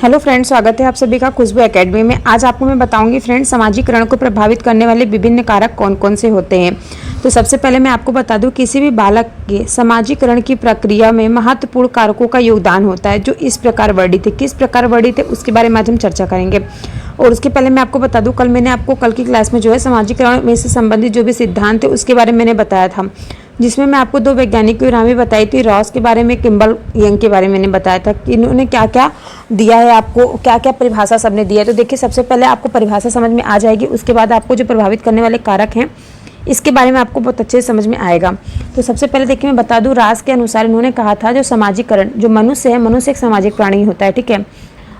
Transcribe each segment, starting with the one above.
Hello friends, स्वागत है आप सभी का खुशबू एकेडमी में। आज आपको मैं बताऊंगी फ्रेंड्स, सामाजिकरण को प्रभावित करने वाले विभिन्न कारक कौन कौन से होते हैं। तो सबसे पहले मैं आपको बता दूं, किसी भी बालक के सामाजिकरण की प्रक्रिया में महत्वपूर्ण कारकों का योगदान होता है, जो इस प्रकार वर्णित है। किस प्रकार वर्णित है उसके बारे में आज हम चर्चा करेंगे। और उसके पहले मैं आपको बता दूं, कल की क्लास में जो है सामाजिकरण में से संबंधित जो भी सिद्धांत है उसके बारे में मैंने बताया था, जिसमें मैं आपको दो वैज्ञानिकों की नाम बताई थी। रॉस के बारे में, किम्बल यंग के बारे में मैंने बताया था कि इन्होंने क्या क्या दिया है, आपको क्या क्या परिभाषा सबने दिया है। तो देखिए, सबसे पहले आपको परिभाषा समझ में आ जाएगी, उसके बाद आपको जो प्रभावित करने वाले कारक हैं इसके बारे में आपको बहुत अच्छे से समझ में आएगा। तो सबसे पहले देखिए, मैं बता दूं, रास के अनुसार इन्होंने कहा था जो सामाजिकरण, जो मनुष्य है, मनुष्य एक सामाजिक प्राणी होता है, ठीक है।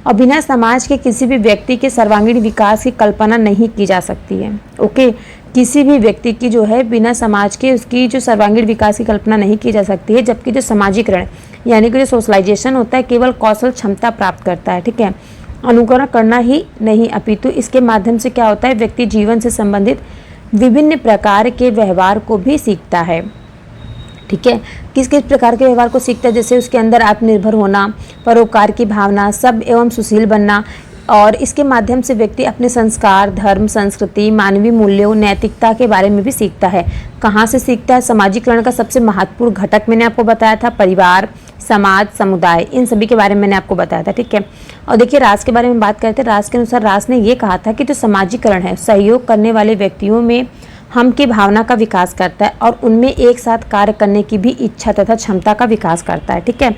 और बिना समाज के किसी भी व्यक्ति के सर्वांगीण विकास की कल्पना नहीं की जा सकती है। ओके, किसी भी व्यक्ति की जो है बिना समाज के उसकी जो सर्वांगीण विकास की कल्पना नहीं की जा सकती है। जबकि जो सामाजिकरण यानी कि जो सोशलाइजेशन होता है, केवल कौशल क्षमता प्राप्त करता है, ठीक है। अनुकरण करना ही नहीं, अपितु इसके माध्यम से क्या होता है, व्यक्ति जीवन से संबंधित विभिन्न प्रकार के व्यवहार को भी सीखता है, ठीक है। किस किस प्रकार के व्यवहार को सीखता है, जैसे उसके अंदर आत्मनिर्भर होना, परोपकार की भावना, सब एवं सुशील बनना। और इसके माध्यम से व्यक्ति अपने संस्कार, धर्म, संस्कृति, मानवीय मूल्यों, नैतिकता के बारे में भी सीखता है। कहाँ से सीखता है? सामाजिकरण का सबसे महत्वपूर्ण घटक मैंने आपको बताया था, परिवार, समाज, समुदाय, इन सभी के बारे में मैंने आपको बताया था, ठीक है। और देखिए, रास के बारे में बात करते हैं। रास के अनुसार रास ने ये कहा था कि जो सामाजिकरण है, सहयोग करने वाले व्यक्तियों में हम की भावना का विकास करता है और उनमें एक साथ कार्य करने की भी इच्छा तथा क्षमता का विकास करता है, ठीक है।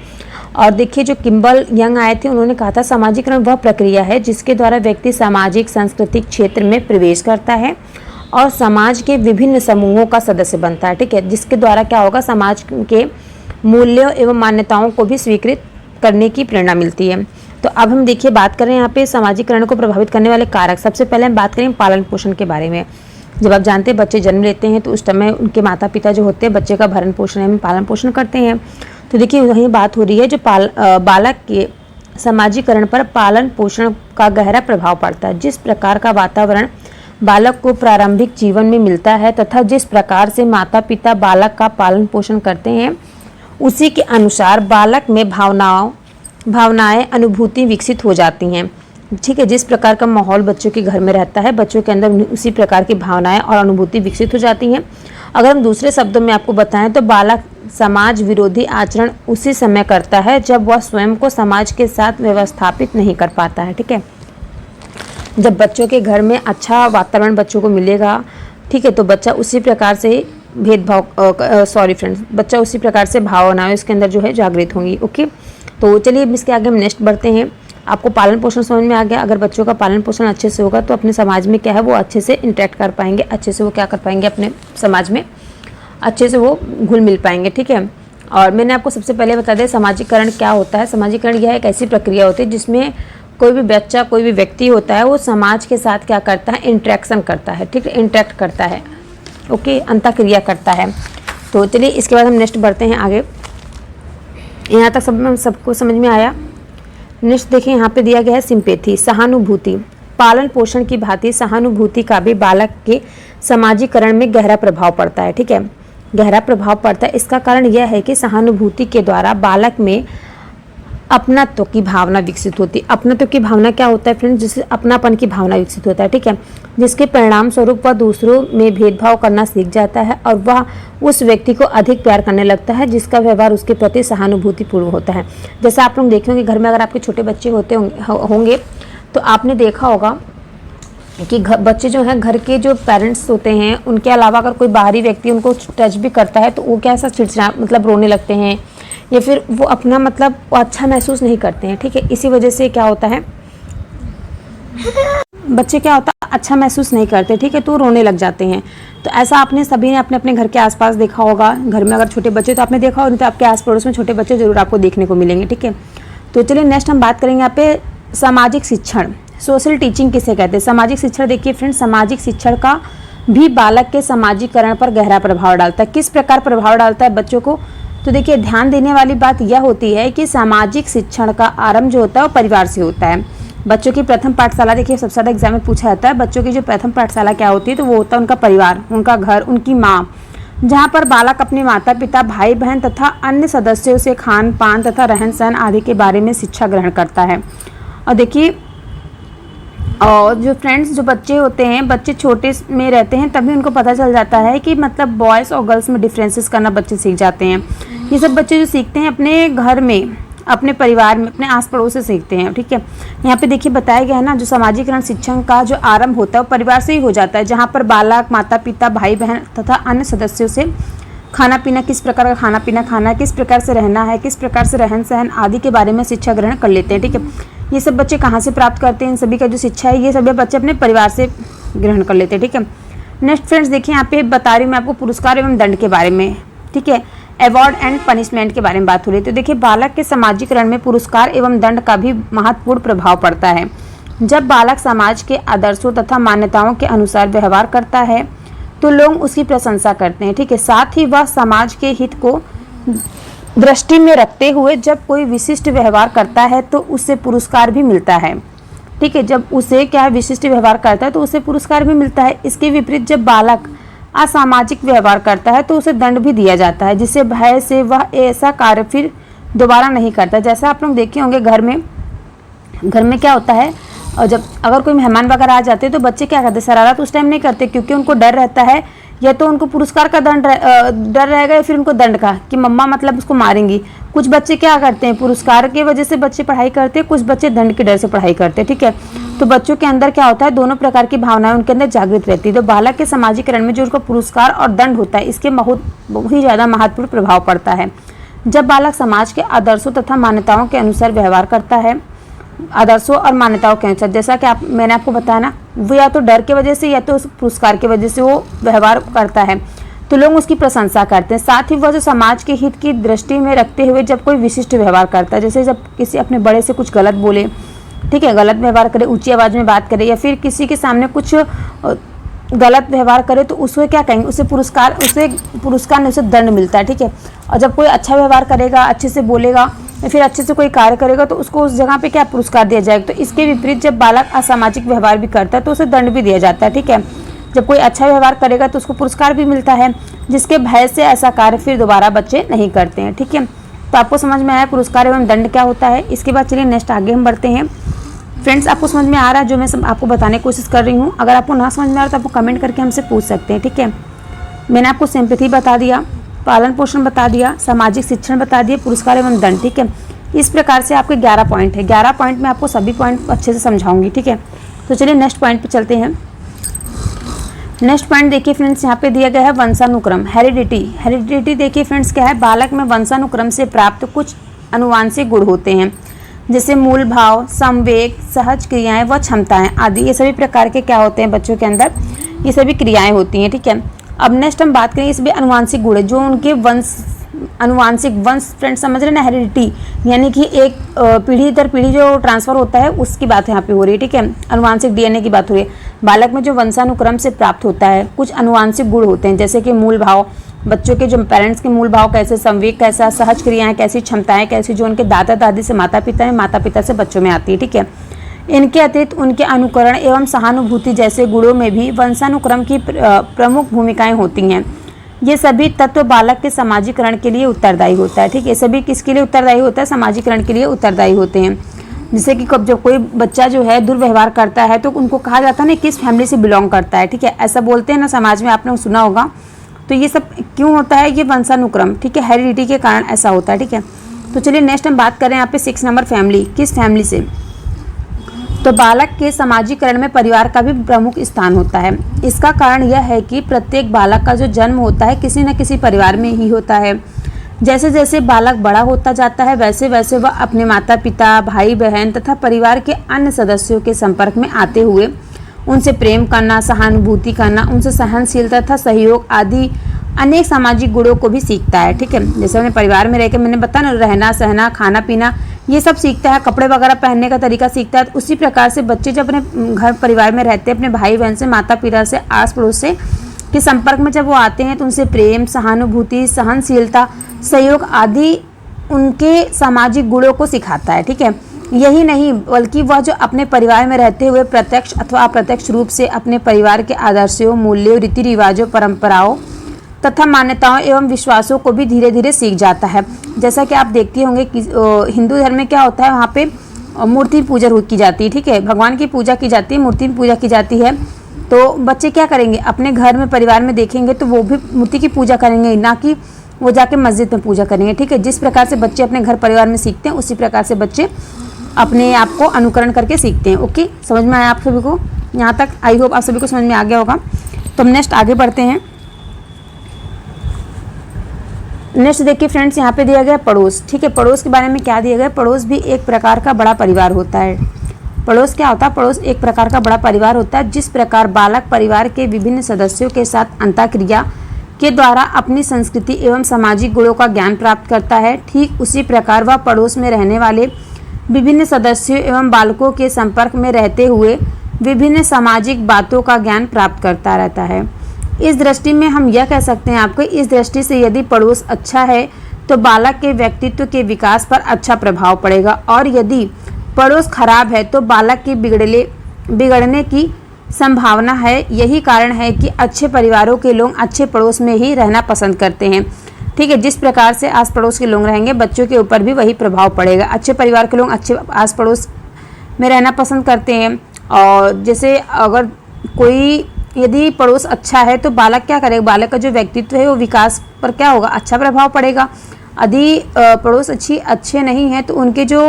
और देखिए, जो किम्बल यंग आए थे, उन्होंने कहा था सामाजिकरण वह प्रक्रिया है जिसके द्वारा व्यक्ति सामाजिक सांस्कृतिक क्षेत्र में प्रवेश करता है और समाज के विभिन्न समूहों का सदस्य बनता है, ठीक है। जिसके द्वारा क्या होगा, समाज के मूल्यों एवं मान्यताओं को भी स्वीकृत करने की प्रेरणा मिलती है। तो अब हम देखिए बात करें यहाँ पे सामाजिकरण को प्रभावित करने वाले कारक। सबसे पहले हम बात करें पालन पोषण के बारे में। जब आप जानते हैं बच्चे जन्म लेते हैं तो उस समय उनके माता पिता जो होते हैं बच्चे का भरण पोषण एवं पालन पोषण करते हैं। तो देखिए, वही बात हो रही है जो बालक के सामाजिकरण पर पालन पोषण का गहरा प्रभाव पड़ता है। जिस प्रकार का वातावरण बालक को प्रारंभिक जीवन में मिलता है तथा जिस प्रकार से माता पिता बालक का पालन पोषण करते हैं, उसी के अनुसार बालक में भावनाएं, अनुभूति विकसित हो जाती हैं, ठीक है। जिस प्रकार का माहौल बच्चों के घर में रहता है, बच्चों के अंदर उसी प्रकार की भावनाएं और अनुभूति विकसित हो जाती हैं। अगर हम दूसरे शब्दों में आपको बताएं तो बालक समाज विरोधी आचरण उसी समय करता है जब वह स्वयं को समाज के साथ व्यवस्थापित नहीं कर पाता है, ठीक है। जब बच्चों के घर में अच्छा वातावरण बच्चों को मिलेगा, ठीक है, तो बच्चा उसी प्रकार से बच्चा उसी प्रकार से भावनाएं इसके अंदर जो है जागृत होंगी। ओके, तो चलिए इसके आगे हम नेक्स्ट बढ़ते हैं। आपको पालन पोषण समझ में आ गया। अगर बच्चों का पालन पोषण अच्छे से होगा तो अपने समाज में क्या है, वो अच्छे से इंटरेक्ट कर पाएंगे, अच्छे से वो क्या कर पाएंगे, अपने समाज में अच्छे से वो घुल मिल पाएंगे, ठीक है। और मैंने आपको सबसे पहले बता दिया सामाजिकरण क्या होता है। सामाजिकरण यह एक ऐसी प्रक्रिया होती है जिसमें कोई भी बच्चा, कोई भी व्यक्ति होता है, वो समाज के साथ क्या करता है, इंटरेक्शन करता है, ठीक है, इंटरेक्ट करता है, ओके, अंतःक्रिया करता है। तो चलिए इसके बाद हम नेक्स्ट बढ़ते हैं आगे। यहाँ तक सबको समझ में आया। नेक्स्ट देखिए, यहाँ पे दिया गया है सिंपैथी, सहानुभूति। पालन पोषण की भांति सहानुभूति का भी बालक के सामाजिकरण में गहरा प्रभाव पड़ता है, ठीक है, गहरा प्रभाव पड़ता है। इसका कारण यह है कि सहानुभूति के द्वारा बालक में अपनत्व की भावना विकसित होती है। अपनत्व की भावना क्या होता है फ्रेंड्स, जिससे अपनापन की भावना विकसित होता है, ठीक है, जिसके परिणाम स्वरूप वह दूसरों में भेदभाव करना सीख जाता है और वह उस व्यक्ति को अधिक प्यार करने लगता है जिसका व्यवहार उसके प्रति सहानुभूतिपूर्ण होता है। जैसे आप लोग देखेंगे घर में अगर आपके छोटे बच्चे होंगे तो आपने देखा होगा कि बच्चे जो हैं, घर के जो पेरेंट्स होते हैं, उनके अलावा अगर कोई बाहरी व्यक्ति उनको टच भी करता है तो वो कैसा चिड़चिड़ा, मतलब रोने लगते हैं, या फिर वो अपना मतलब वो अच्छा महसूस नहीं करते हैं, ठीक है। इसी वजह से क्या होता है, बच्चे क्या होता है, अच्छा महसूस नहीं करते, ठीक है, तो रोने लग जाते हैं। तो ऐसा आपने सभी ने अपने अपने घर के आसपास देखा होगा। घर में अगर छोटे बच्चे तो आपने देखा होगा, तो आपके आस पड़ोस में छोटे बच्चे जरूर आपको देखने को मिलेंगे, ठीक है। तो चलिए नेक्स्ट हम बात करेंगे यहाँ पे सामाजिक शिक्षण, सोशल टीचिंग किसे कहते हैं। सामाजिक शिक्षण देखिए फ्रेंड्स, सामाजिक शिक्षण का भी बालक के सामाजिकरण पर गहरा प्रभाव डालता है। किस प्रकार प्रभाव डालता है बच्चों को, तो देखिए ध्यान देने वाली बात यह होती है कि सामाजिक शिक्षण का आरंभ जो होता है वो परिवार से होता है। बच्चों की प्रथम पाठशाला, देखिए सबसे ज़्यादा एग्जाम में पूछा जाता है, बच्चों की जो प्रथम पाठशाला क्या होती है, तो वो होता है उनका परिवार, उनका घर, उनकी माँ, जहाँ पर बालक अपने माता पिता, भाई बहन तथा अन्य सदस्यों से खान पान तथा रहन सहन आदि के बारे में शिक्षा ग्रहण करता है। और देखिए, और जो फ्रेंड्स जो बच्चे होते हैं, बच्चे छोटे में रहते हैं तभी उनको पता चल जाता है कि मतलब बॉयज़ और गर्ल्स में डिफरेंसेस करना बच्चे सीख जाते हैं। ये सब बच्चे जो सीखते हैं अपने घर में, अपने परिवार में, अपने आस पड़ोस से सीखते हैं। ठीक है, यहाँ पे देखिए बताया गया है ना, जो सामाजिकरण शिक्षण का जो आरंभ होता है वो परिवार से ही हो जाता है, जहाँ पर बालक माता पिता भाई बहन तथा अन्य सदस्यों से खाना पीना, किस प्रकार का खाना पीना खाना है, किस प्रकार से रहना है, किस प्रकार से रहन सहन आदि के बारे में शिक्षा ग्रहण कर लेते हैं। ठीक है, ये सब बच्चे कहाँ से प्राप्त करते हैं? इन सभी का जो शिक्षा है ये सभी बच्चे अपने परिवार से ग्रहण कर लेते हैं। ठीक है, नेक्स्ट फ्रेंड्स देखिए, यहाँ पे बता रही हूँ मैं आपको पुरस्कार एवं दंड के बारे में। ठीक है, अवार्ड एंड पनिशमेंट के बारे में बात हो रही है। तो देखिए, बालक के सामाजिकरण में पुरस्कार एवं दंड का भी महत्वपूर्ण प्रभाव पड़ता है। जब बालक समाज के आदर्शों तथा मान्यताओं के अनुसार व्यवहार करता है तो लोग उसकी प्रशंसा करते हैं। ठीक है, साथ ही वह समाज के हित को दृष्टि में रखते हुए जब कोई विशिष्ट व्यवहार करता है तो उससे पुरस्कार भी मिलता है। ठीक है, जब उसे क्या विशिष्ट व्यवहार करता है तो उसे पुरस्कार भी मिलता है। इसके विपरीत जब बालक असामाजिक व्यवहार करता है तो उसे दंड भी दिया जाता है, जिससे भय से वह ऐसा कार्य फिर दोबारा नहीं करता। जैसा आप लोग देखे होंगे घर में क्या होता है, और जब अगर कोई मेहमान वगैरह आ जाते हैं तो बच्चे क्या करते हैं, शरारत उस टाइम नहीं करते, क्योंकि उनको डर रहता है, या तो उनको पुरस्कार का डर रहेगा या फिर उनको दंड का, कि मम्मा मतलब उसको मारेंगी। कुछ बच्चे क्या करते हैं, पुरस्कार के वजह से बच्चे पढ़ाई करते हैं, कुछ बच्चे दंड के डर से पढ़ाई करते हैं। ठीक है, तो बच्चों के अंदर क्या होता है, दोनों प्रकार की भावनाएं उनके अंदर जागृत रहती है। तो बालक के सामाजिकरण में जो उसका पुरस्कार और दंड होता है, इसके बहुत ही ज़्यादा महत्वपूर्ण प्रभाव पड़ता है। जब बालक समाज के आदर्शों तथा मान्यताओं के अनुसार व्यवहार करता है, आदर्शों और मान्यताओं के अनुसार, जैसा कि मैंने आपको बताया ना, वो या तो डर की वजह से या तो उस पुरस्कार की वजह से वो व्यवहार करता है तो लोग उसकी प्रशंसा करते हैं। साथ ही वह जो समाज के हित की दृष्टि में रखते हुए जब कोई विशिष्ट व्यवहार करता है, जैसे जब किसी अपने बड़े से कुछ गलत बोले, ठीक है, गलत व्यवहार करे, ऊंची आवाज़ में बात करे, या फिर किसी के सामने कुछ गलत व्यवहार करे, तो उसको क्या कहेंगे, उसे पुरस्कार नहीं, उसे दंड मिलता है। ठीक है, और जब कोई अच्छा व्यवहार करेगा, अच्छे से बोलेगा या फिर अच्छे से कोई कार्य करेगा तो उसको उस जगह पे क्या पुरस्कार दिया जाएगा। तो इसके विपरीत जब बालक असामाजिक व्यवहार भी करता है तो उसे दंड भी दिया जाता है। ठीक है, जब कोई अच्छा व्यवहार करेगा तो उसको पुरस्कार भी मिलता है, जिसके भय से ऐसा कार्य फिर दोबारा बच्चे नहीं करते हैं। ठीक है, तो आपको समझ में आया पुरस्कार एवं दंड क्या होता है। इसके बाद चलिए नेक्स्ट आगे हम बढ़ते हैं। फ्रेंड्स, आपको समझ में आ रहा है जो मैं आपको बताने की कोशिश कर रही हूँ? अगर आपको ना समझ में आ रहा तो आपको कमेंट करके हमसे पूछ सकते हैं। ठीक है, मैंने आपको सिंपैथी बता दिया, पालन पोषण बता दिया, सामाजिक शिक्षण बता दिए, पुरस्कार एवं दंड। ठीक है, इस प्रकार से आपके 11 पॉइंट है। 11 पॉइंट में आपको सभी पॉइंट अच्छे से समझाऊंगी। ठीक है, तो चलिए नेक्स्ट पॉइंट पे चलते हैं। नेक्स्ट पॉइंट देखिए फ्रेंड्स, यहाँ पे दिया गया है वंशानुक्रम, हेरिडिटी। हेरिडिटी देखिए फ्रेंड्स क्या है, बालक में वंशानुक्रम से प्राप्त कुछ अनुवांशिक गुण होते हैं, जैसे मूल भाव, संवेग, सहज क्रियाएं व क्षमताएं आदि। ये सभी प्रकार के क्या होते हैं बच्चों के अंदर, ये सभी क्रियाएं होती हैं। ठीक है, अब नेक्स्ट हम बात करेंगे इसमें अनुवांशिक गुण, जो उनके अनुवांशिक वंश फ्रेंड्स समझ रहे ना, हेरिडिटी यानी कि एक पीढ़ी दर पीढ़ी जो ट्रांसफर होता है उसकी बात यहाँ पे हो रही है। ठीक है, अनुवांशिक डीएनए की बात हो रही है। बालक में जो वंशानुक्रम से प्राप्त होता है कुछ अनुवांशिक गुण होते हैं, जैसे कि मूल भाव, बच्चों के जो पेरेंट्स के मूल भाव कैसे, संवेग कैसा, सहज क्रियाएं कैसी, क्षमताएं कैसी, जो उनके दादा दादी से माता पिता है, माता पिता से बच्चों में आती है। ठीक है, इनके अतिरिक्त उनके अनुकरण एवं सहानुभूति जैसे गुणों में भी वंशानुक्रम की प्रमुख भूमिकाएं होती हैं। ये सभी तत्व बालक के सामाजिकरण के लिए उत्तरदायी होता है। ठीक है, सभी किसके लिए उत्तरदायी होता है, सामाजिकरण के लिए उत्तरदायी होते हैं। जैसे कि जब कोई बच्चा जो है दुर्व्यवहार करता है तो उनको कहा जाता है ना किस फैमिली से बिलोंग करता है। ठीक है, ऐसा बोलते हैं ना समाज में, आपने सुना होगा। तो ये सब क्यों होता है, ये वंशानुक्रम, ठीक है, हेरिडिटी के कारण ऐसा होता है। ठीक है, तो चलिए नेक्स्ट हम बात करें यहाँ पे 6 नंबर फैमिली, किस फैमिली से। तो बालक के सामाजिकरण में परिवार का भी प्रमुख स्थान होता है। इसका कारण यह है कि प्रत्येक बालक का जो जन्म होता है किसी न किसी परिवार में ही होता है। जैसे जैसे बालक बड़ा होता जाता है वैसे वैसे वह अपने माता पिता, भाई बहन तथा परिवार के अन्य सदस्यों के संपर्क में आते हुए उनसे प्रेम करना, सहानुभूति करना, उनसे सहनशीलता तथा सहयोग आदि अनेक सामाजिक गुणों को भी सीखता है। ठीक है, जैसे अपने परिवार में रहकर मैंने बताया ना, रहना सहना, खाना पीना, ये सब सीखता है, कपड़े वगैरह पहनने का तरीका सीखता है। तो उसी प्रकार से बच्चे जब अपने घर परिवार में रहते हैं, अपने भाई बहन से, माता पिता से, आस पड़ोस से के संपर्क में जब वो आते हैं तो उनसे प्रेम, सहानुभूति, सहनशीलता, सहयोग आदि उनके सामाजिक गुणों को सिखाता है। ठीक है, यही नहीं बल्कि वह जो अपने परिवार में रहते हुए प्रत्यक्ष अथवा अप्रत्यक्ष रूप से अपने परिवार के आदर्शों, मूल्यों, रीति रिवाजों, परंपराओं तथा मान्यताओं एवं विश्वासों को भी धीरे धीरे सीख जाता है। जैसा कि आप देखते होंगे कि हिंदू धर्म में क्या होता है, वहाँ पे मूर्ति पूजा की जाती है, ठीक है, भगवान की पूजा की जाती है, मूर्ति पूजा की जाती है, तो बच्चे क्या करेंगे, अपने घर में परिवार में देखेंगे तो वो भी मूर्ति की पूजा करेंगे, ना कि वो जाके मस्जिद में पूजा करेंगे, ठीक है। जिस प्रकार से बच्चे अपने घर परिवार में सीखते हैं उसी प्रकार से बच्चे अपने आप को अनुकरण करके सीखते हैं। ओके, समझ में आया आप सभी को? यहाँ तक आई होप आप सभी को समझ में आ गया होगा। तो हम नेक्स्ट आगे बढ़ते हैं। नेक्स्ट देखिए फ्रेंड्स, यहाँ पे दिया गया पड़ोस, ठीक है। पड़ोस के बारे में क्या दिया गया? पड़ोस भी एक प्रकार का बड़ा परिवार होता है। पड़ोस क्या होता है? पड़ोस एक प्रकार का बड़ा परिवार होता है। जिस प्रकार बालक परिवार के विभिन्न सदस्यों के साथ अंतःक्रिया के द्वारा अपनी संस्कृति एवं सामाजिक गुणों का ज्ञान प्राप्त करता है, ठीक उसी प्रकार वह पड़ोस में रहने वाले विभिन्न सदस्यों एवं बालकों के संपर्क में रहते हुए विभिन्न सामाजिक बातों का ज्ञान प्राप्त करता रहता है। इस दृष्टि में हम यह कह सकते हैं आपको, इस दृष्टि से यदि पड़ोस अच्छा है तो बालक के व्यक्तित्व के विकास पर अच्छा प्रभाव पड़ेगा, और यदि पड़ोस खराब है तो बालक के बिगड़ने की संभावना है। यही कारण है कि अच्छे परिवारों के लोग अच्छे पड़ोस में ही रहना पसंद करते हैं, ठीक है। जिस प्रकार से आस पड़ोस के लोग रहेंगे बच्चों के ऊपर भी वही प्रभाव पड़ेगा। अच्छे परिवार के लोग अच्छे आस पड़ोस में रहना पसंद करते हैं, और जैसे अगर कोई यदि पड़ोस अच्छा है तो बालक क्या करेगा, बालक का जो व्यक्तित्व है वो विकास पर क्या होगा, अच्छा प्रभाव पड़ेगा। यदि पड़ोस अच्छे नहीं है तो उनके जो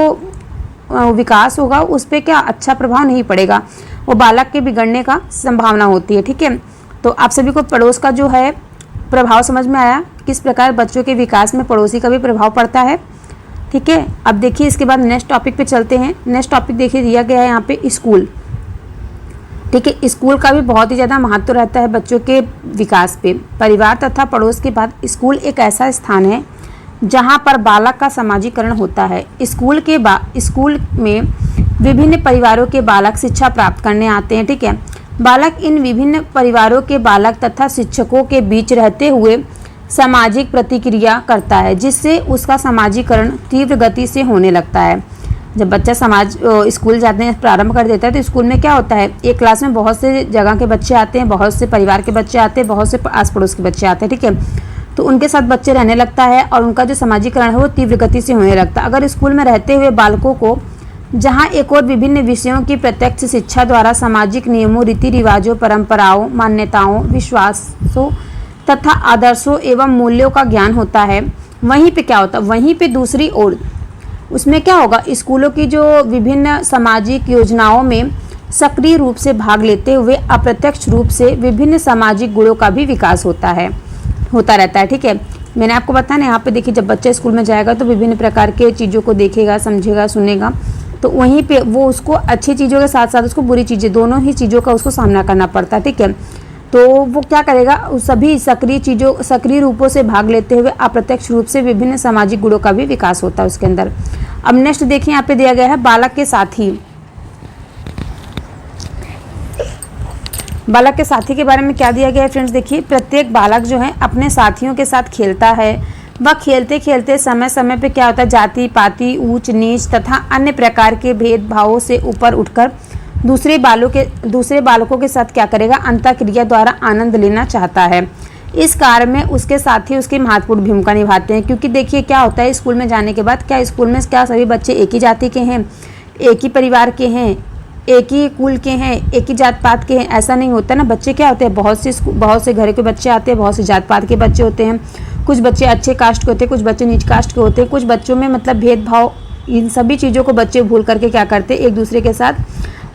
विकास होगा उस पर क्या अच्छा प्रभाव नहीं पड़ेगा, वो बालक के बिगड़ने का संभावना होती है, ठीक है। तो आप सभी को पड़ोस का जो है प्रभाव समझ में आया, किस प्रकार बच्चों के विकास में पड़ोसी का भी प्रभाव पड़ता है, ठीक है। अब देखिए इसके बाद नेक्स्ट टॉपिक पे चलते हैं। नेक्स्ट टॉपिक देखिए दिया गया है यहाँ पे स्कूल, ठीक है। स्कूल का भी बहुत ही ज़्यादा महत्व रहता है बच्चों के विकास पे। परिवार तथा पड़ोस के बाद स्कूल एक ऐसा स्थान है जहाँ पर बालक का समाजीकरण होता है। स्कूल में विभिन्न परिवारों के बालक शिक्षा प्राप्त करने आते हैं, ठीक है। बालक इन विभिन्न परिवारों के बालक तथा शिक्षकों के बीच रहते हुए सामाजिक प्रतिक्रिया करता है, जिससे उसका समाजीकरण तीव्र गति से होने लगता है। जब बच्चा स्कूल जाते हैं, प्रारंभ कर देता है, तो स्कूल में क्या होता है, एक क्लास में बहुत से जगह के बच्चे आते हैं, बहुत से परिवार के बच्चे आते हैं, बहुत से आस पड़ोस के बच्चे आते हैं, ठीक है। तो उनके साथ बच्चे रहने लगता है और उनका जो समाजीकरण है वो तीव्र गति से होने लगता है। अगर स्कूल में रहते हुए बालकों को जहाँ एक और विभिन्न विषयों की प्रत्यक्ष शिक्षा द्वारा सामाजिक नियमों, रीति रिवाजों, परंपराओं, मान्यताओं, विश्वासों तथा आदर्शों एवं मूल्यों का ज्ञान होता है, वहीं पे क्या होता है, वहीं पे दूसरी ओर उसमें क्या होगा, स्कूलों की जो विभिन्न सामाजिक योजनाओं में सक्रिय रूप से भाग लेते हुए अप्रत्यक्ष रूप से विभिन्न सामाजिक गुणों का भी विकास होता रहता है, ठीक है। मैंने आपको बताया ना, यहाँ पे देखिए जब बच्चा स्कूल में जाएगा तो विभिन्न प्रकार के चीज़ों को देखेगा, समझेगा, सुनेगा, तो वहीं पे वो उसको अच्छी चीज़ों के साथ साथ उसको बुरी चीज़ें, दोनों ही चीज़ों का उसको सामना करना पड़ता है, ठीक है। तो वो क्या करेगा, सभी सक्रिय रूपों से भाग लेते हुए अप्रत्यक्ष रूप से विभिन्न सामाजिक गुणों का भी विकास होता है उसके अंदर। अब नेक्स्ट देखिए यहाँ पे दिया गया है बालक के साथी। बालक के साथी के बारे में क्या दिया गया है फ्रेंड्स, देखिए प्रत्येक बालक जो है अपने साथियों के साथ खेलता है। वह खेलते खेलते समय समय पे क्या होता है, जाति पाति, ऊंच नीच तथा अन्य प्रकार के भेदभावों से ऊपर उठकर दूसरे बालकों के साथ क्या करेगा, अंतःक्रिया द्वारा आनंद लेना चाहता है। इस कार्य में उसके साथी उसकी महत्वपूर्ण भूमिका निभाते हैं, क्योंकि देखिए क्या होता है, स्कूल में जाने के बाद क्या स्कूल में क्या सभी बच्चे एक ही जाति के हैं, एक ही परिवार के हैं, एक ही कुल के हैं, एक ही जात पात के हैं, ऐसा नहीं होता ना। बच्चे क्या होते हैं, बहुत से घर के बच्चे आते हैं, बहुत से जात पात के बच्चे होते हैं, कुछ बच्चे अच्छे कास्ट के होते हैं, कुछ बच्चे नीच कास्ट के होते हैं, कुछ बच्चों में मतलब भेदभाव, इन सभी चीज़ों को बच्चे भूल करके क्या करते हैं, एक दूसरे के साथ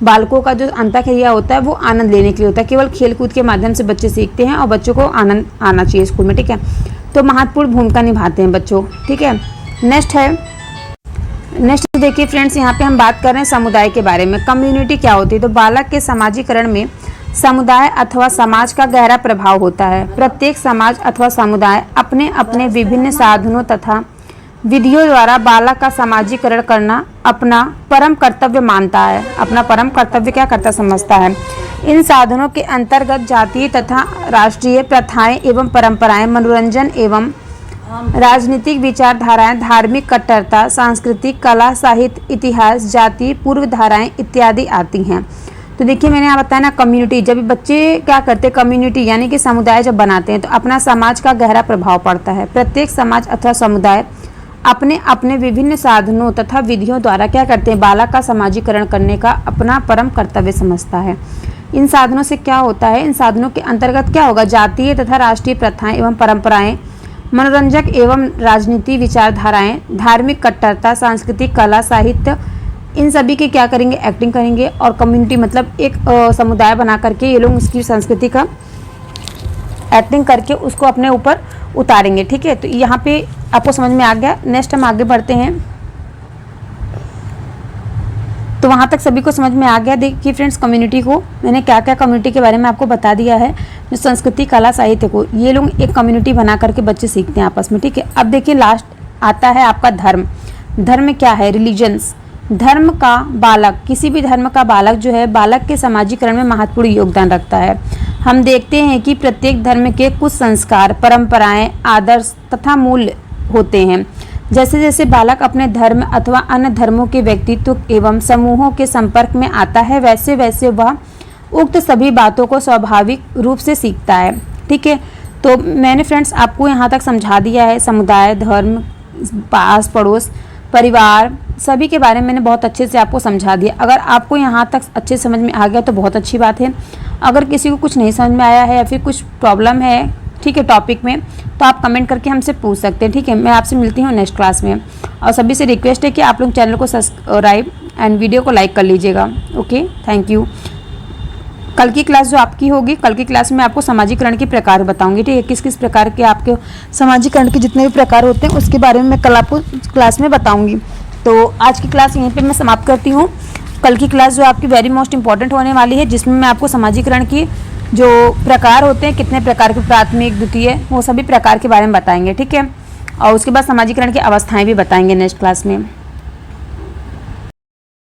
बालकों का जो अंतःक्रिया होता है वो आनंद लेने के लिए होता है। केवल खेल कूद के माध्यम से बच्चे सीखते हैं और बच्चों को आनंद आना चाहिए स्कूल में, ठीक है। तो महत्वपूर्ण भूमिका निभाते हैं बच्चों, ठीक है। नेक्स्ट देखिए फ्रेंड्स, यहाँ पे हम बात कर रहे हैं समुदाय के बारे में। कम्युनिटी क्या होती है, तो बालक के समाजीकरण में समुदाय अथवा समाज का गहरा प्रभाव होता है। प्रत्येक समाज अथवा समुदाय अपने अपने विभिन्न साधनों तथा विधियों द्वारा बालक का समाजीकरण करना अपना परम कर्तव्य मानता है, अपना परम कर्तव्य क्या करता समझता है। इन साधनों के अंतर्गत जातीय तथा राष्ट्रीय प्रथाएं एवं परंपराएं, मनोरंजन एवं राजनीतिक विचारधाराएं, धार्मिक कट्टरता, सांस्कृतिक, कला, साहित्य, इतिहास, जाति, पूर्व धाराएं इत्यादि आती हैं। तो देखिए मैंने यहाँ बताया ना, कम्युनिटी, जब बच्चे क्या करते हैं, कम्युनिटी यानी कि समुदाय जब बनाते हैं तो अपना समाज का गहरा प्रभाव पड़ता है। प्रत्येक समाज अथवा समुदाय अपने अपने विभिन्न साधनों तथा विधियों द्वारा क्या करते हैं, बालक का समाजीकरण करने का अपना परम कर्तव्य समझता है। इन साधनों से क्या होता है, इन साधनों के अंतर्गत क्या होगा, जातीय तथा राष्ट्रीय प्रथाएं एवं परंपराएं, मनोरंजक एवं राजनीति विचारधाराएं, धार्मिक कट्टरता, सांस्कृतिक, कला, साहित्य, इन सभी के क्या करेंगे, एक्टिंग करेंगे। और कम्युनिटी मतलब एक समुदाय बना करके ये लोग उसकी संस्कृति का एक्टिंग करके उसको अपने ऊपर उतारेंगे। ठीक है, तो यहाँ पे आपको समझ में आ गया। नेक्स्ट हम आगे बढ़ते हैं। तो वहाँ तक सभी को समझ में आ गया। देखिए फ्रेंड्स, कम्युनिटी को मैंने क्या क्या कम्युनिटी के बारे में आपको बता दिया है। जो संस्कृति, कला, साहित्य को ये लोग एक कम्युनिटी बना करके बच्चे सीखते हैं आपस में। ठीक है, अब देखिए लास्ट आता है आपका धर्म। धर्म क्या है, रिलीजन्स। धर्म का बालक, किसी भी धर्म का बालक जो है, बालक के समाजीकरण में महत्वपूर्ण योगदान रखता है। हम देखते हैं कि प्रत्येक धर्म के कुछ संस्कार, परंपराएं, आदर्श तथा मूल्य होते हैं। जैसे जैसे बालक अपने धर्म अथवा अन्य धर्मों के व्यक्तित्व एवं समूहों के संपर्क में आता है, वैसे वैसे वह उक्त सभी बातों को स्वाभाविक रूप से सीखता है। ठीक है, तो मैंने फ्रेंड्स आपको यहाँ तक समझा दिया है। समुदाय, धर्म, पास पड़ोस, परिवार, सभी के बारे में मैंने बहुत अच्छे से आपको समझा दिया। अगर आपको यहाँ तक अच्छे समझ में आ गया तो बहुत अच्छी बात है। अगर किसी को कुछ नहीं समझ में आया है या फिर कुछ प्रॉब्लम है, ठीक है, टॉपिक में, तो आप कमेंट करके हमसे पूछ सकते हैं। ठीक है, मैं आपसे मिलती हूँ नेक्स्ट क्लास में। और सभी से रिक्वेस्ट है कि आप लोग चैनल को सब्सक्राइब एंड वीडियो को लाइक कर लीजिएगा। Okay, thank you. कल की क्लास जो आपकी होगी, कल की क्लास में आपको समाजीकरण के प्रकार बताऊंगी। ठीक है, किस किस प्रकार के आपके समाजीकरण के जितने भी प्रकार होते हैं उसके बारे में मैं कल आपको क्लास में बताऊंगी। तो आज की क्लास यहीं पे मैं समाप्त करती हूँ। कल की क्लास जो आपकी वेरी मोस्ट इंपॉर्टेंट होने वाली है, जिसमें मैं आपको समाजीकरण की जो प्रकार होते हैं, कितने प्रकार के, प्राथमिक, द्वितीय, वो सभी प्रकार के बारे में बताएंगे। ठीक है, और उसके बाद समाजीकरण की अवस्थाएं भी बताएंगे नेक्स्ट क्लास में।